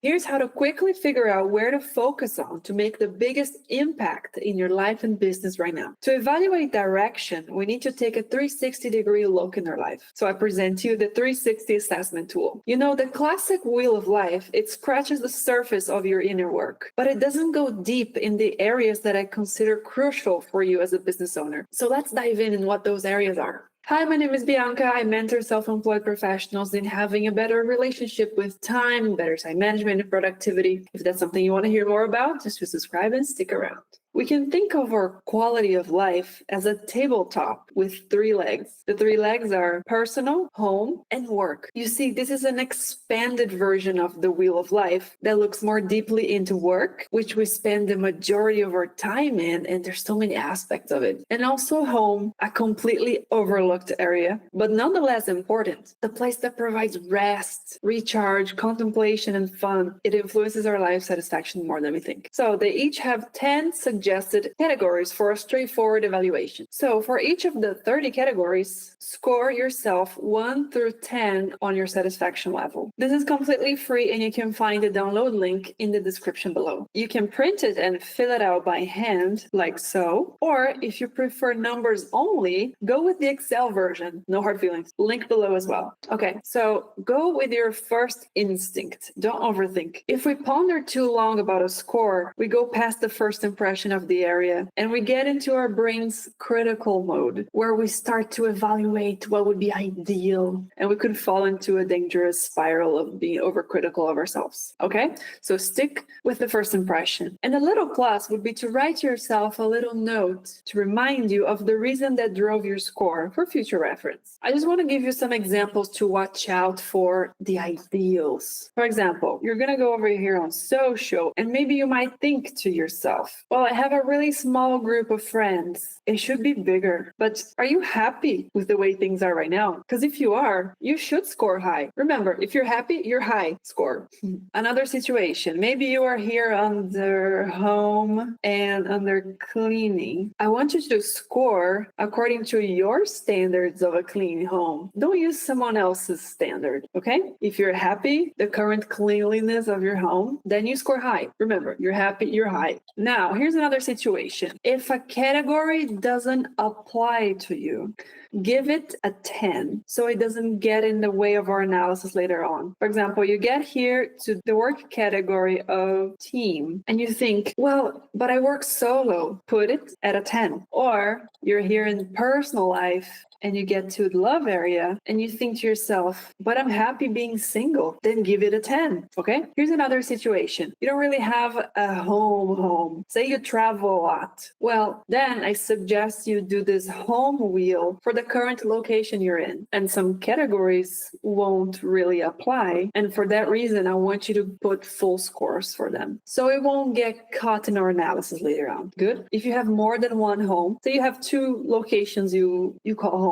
Here's how to quickly figure out where to focus on to make the biggest impact in your life and business right now. To evaluate direction, we need to take a 360-degree look in our life. So I present to you the 360 assessment tool. You know, the classic wheel of life, it scratches the surface of your inner work, but it doesn't go deep in the areas that I consider crucial for you as a business owner. So let's dive in what those areas are. Hi, my name is Bianca. I mentor self-employed professionals in having a better relationship with time, better time management, and productivity. If that's something you want to hear more about, just subscribe and stick around. We can think of our quality of life as a tabletop with 3 legs. The 3 legs are personal, home, and work. You see, this is an expanded version of the wheel of life that looks more deeply into work, which we spend the majority of our time in, and there's so many aspects of it. And also home, a completely overlooked area, but nonetheless important. The place that provides rest, recharge, contemplation, and fun. It influences our life satisfaction more than we think. So they each have 10 suggested categories for a straightforward evaluation. So for each of the 30 categories, score yourself 1 through 10 on your satisfaction level. This is completely free and you can find the download link in the description below. You can print it and fill it out by hand, like so, or if you prefer numbers only, go with the Excel version. No hard feelings. Link below as well. Okay, so go with your first instinct. Don't overthink. If we ponder too long about a score, we go past the first impression of the area and we get into our brain's critical mode where we start to evaluate what would be ideal, and we could fall into a dangerous spiral of being overcritical of ourselves. Okay, so stick with the first impression. And a little plus would be to write yourself a little note to remind you of the reason that drove your score for future reference. I just want to give you some examples to watch out for the ideals. For example, you're going to go over here on social and maybe you might think to yourself, well, I have a really small group of friends. It should be bigger. But are you happy with the way things are right now? Because if you are, you should score high. Remember, if you're happy, you're high. Score. Another situation. Maybe you are here under home and under cleaning. I want you to score according to your standards of a clean home. Don't use someone else's standard, okay? If you're happy, the current cleanliness of your home, then you score high. Remember, you're happy, you're high. Now, here's another situation. If a category doesn't apply to you, give it a 10 so it doesn't get in the way of our analysis later on. For example, you get here to the work category of team and you think, well, but I work solo. Put it at a 10. Or you're here in personal life and you get to the love area and you think to yourself, but I'm happy being single. Then give it a 10. Okay. Here's another situation. You don't really have a home. Say you travel a lot. Well, then I suggest you do this home wheel for the current location you're in. And some categories won't really apply. And for that reason, I want you to put full scores for them. So it won't get caught in our analysis later on. Good. If you have more than one home, so you have 2 locations you call home,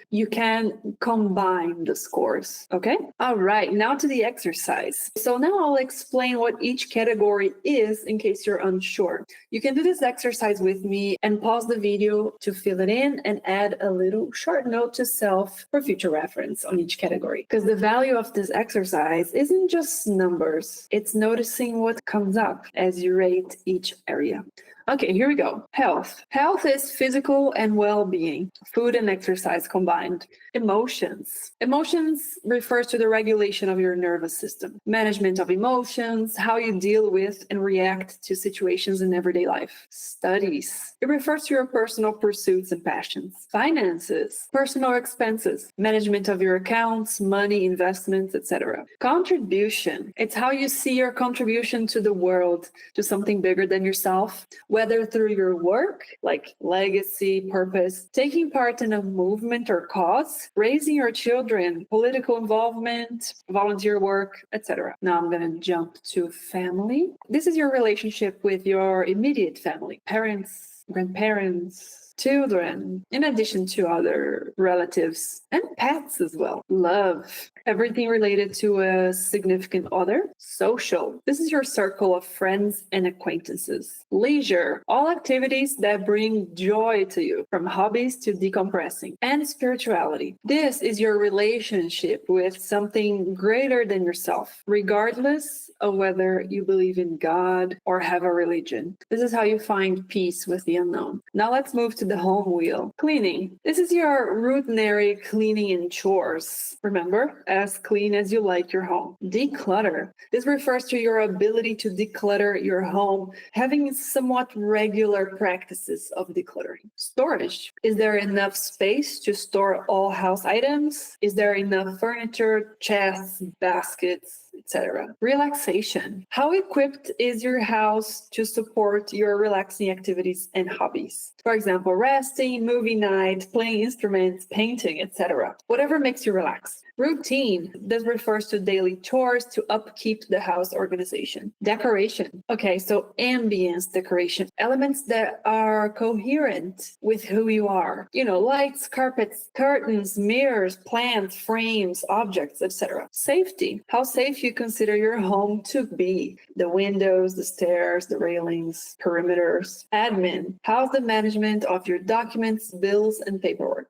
you can combine the scores. Okay. All right. Now to the exercise. So now I'll explain what each category is in case you're unsure. You can do this exercise with me and pause the video to fill it in and add a little short note to self for future reference on each category. Because the value of this exercise isn't just numbers. It's noticing what comes up as you rate each area. Okay, here we go. Health. Health is physical and well-being, food and exercise combined. Emotions. Emotions refers to the regulation of your nervous system, management of emotions, how you deal with and react to situations in everyday life. Studies. It refers to your personal pursuits and passions. Finances. Personal expenses, management of your accounts, money, investments, etc. Contribution. It's how you see your contribution to the world, to something bigger than yourself, whether through your work, like legacy, purpose, taking part in a movement or cause, raising your children, political involvement, volunteer work, etc. Now I'm going to jump to family. This is your relationship with your immediate family, parents, grandparents, children, in addition to other relatives and pets as well. Love, everything related to a significant other. Social, this is your circle of friends and acquaintances. Leisure, all activities that bring joy to you, from hobbies to decompressing. And spirituality, this is your relationship with something greater than yourself, regardless of whether you believe in God or have a religion. This is how you find peace with the unknown. Now let's move to the home wheel. Cleaning. This is your routinary cleaning and chores. Remember, as clean as you like your home. Declutter. This refers to your ability to declutter your home, having somewhat regular practices of decluttering. Storage. Is there enough space to store all house items? Is there enough furniture, chests, baskets, etc.? Relaxation. How equipped is your house to support your relaxing activities and hobbies? For example, resting, movie night, playing instruments, painting, etc. Whatever makes you relax. Routine. This refers to daily chores to upkeep the house organization. Decoration. Okay, so ambience decoration. Elements that are coherent with who you are. Lights, carpets, curtains, mirrors, plants, frames, objects, etc. Safety. How safe you consider your home to be. The windows, the stairs, the railings, perimeters. Admin. How's the management of your documents, bills, and paperwork?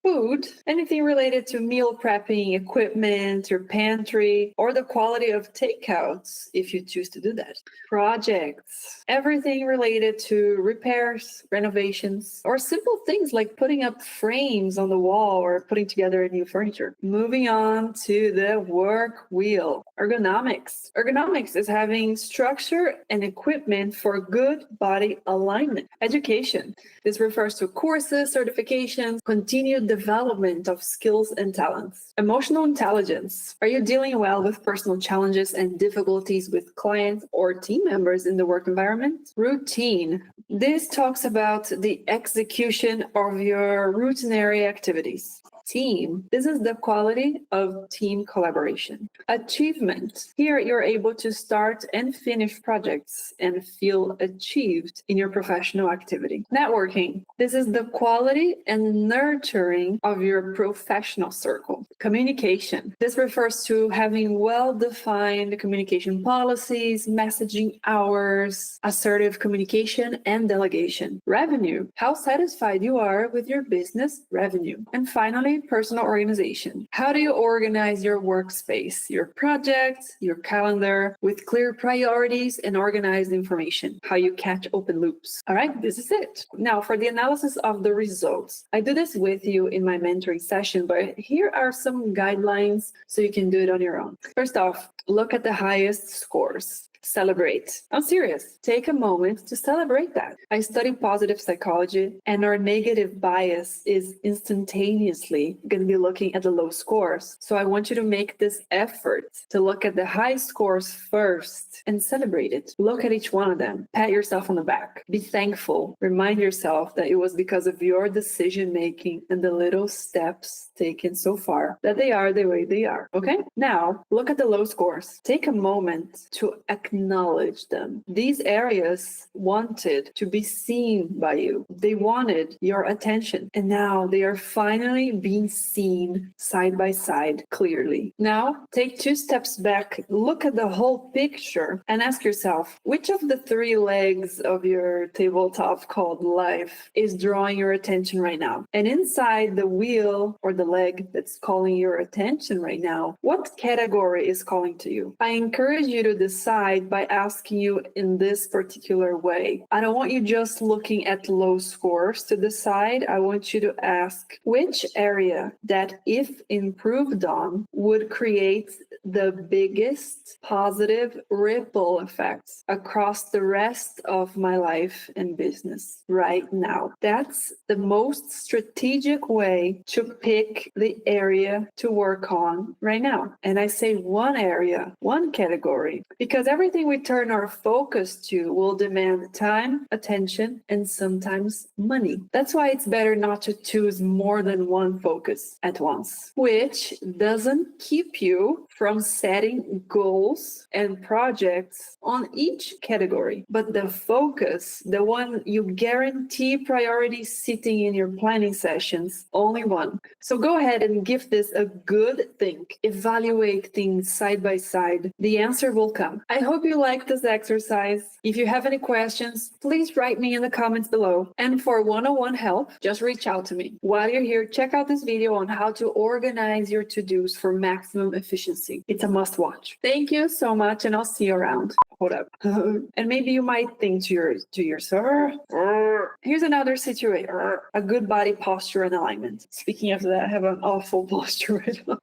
Food, anything related to meal prepping, equipment, your pantry, or the quality of takeouts if you choose to do that. Projects, everything related to repairs, renovations, or simple things like putting up frames on the wall or putting together new furniture. Moving on to the work wheel. Ergonomics. Ergonomics is having structure and equipment for good body alignment. Education. This refers to courses, certifications, continued development of skills and talents. Emotional intelligence. Are you dealing well with personal challenges and difficulties with clients or team members in the work environment? Routine. This talks about the execution of your routinary activities. Team. This is the quality of team collaboration. Achievement. Here you're able to start and finish projects and feel achieved in your professional activity. Networking. This is the quality and nurturing of your professional circle. Communication. This refers to having well-defined communication policies, messaging hours, assertive communication, and delegation. Revenue. How satisfied you are with your business revenue. And finally, personal organization. How do you organize your workspace, your projects, your calendar with clear priorities and organized information? How you catch open loops. All right, this is it. Now for the analysis of the results. I do this with you in my mentoring session, but here are some guidelines so you can do it on your own. First off, look at the highest scores. Celebrate. I'm serious. Take a moment to celebrate that. I study positive psychology, and our negative bias is instantaneously going to be looking at the low scores. So I want you to make this effort to look at the high scores first and celebrate it. Look at each one of them. Pat yourself on the back. Be thankful. Remind yourself that it was because of your decision making and the little steps taken so far that they are the way they are. Okay? Now, look at the low scores. Take a moment to acknowledge them. These areas wanted to be seen by you. They wanted your attention. And now they are finally being seen side by side clearly. Now, take 2 steps back, look at the whole picture, and ask yourself, which of the 3 legs of your tabletop called life is drawing your attention right now? And inside the wheel or the leg that's calling your attention right now, what category is calling to you? I encourage you to decide by asking you in this particular way. I don't want you just looking at low scores to decide. I want you to ask which area that, if improved on, would create the biggest positive ripple effects across the rest of my life and business right now. That's the most strategic way to pick the area to work on right now. And I say one area, one category, because everything everything we turn our focus to will demand time, attention, and sometimes money. That's why it's better not to choose more than one focus at once, which doesn't keep you from setting goals and projects on each category. But the focus, the one you guarantee priority sitting in your planning sessions, only one. So go ahead and give this a good think. Evaluate things side by side. The answer will come. I hope you like this exercise. If you have any questions, please write me in the comments below. And for one-on-one help, just reach out to me. While you're here, check out this video on how to organize your to-dos for maximum efficiency. It's a must watch. Thank you so much, and I'll see you around. Hold up. And maybe you might think to yourself, here's another situation, a good body posture and alignment. Speaking of that, I have an awful posture right now.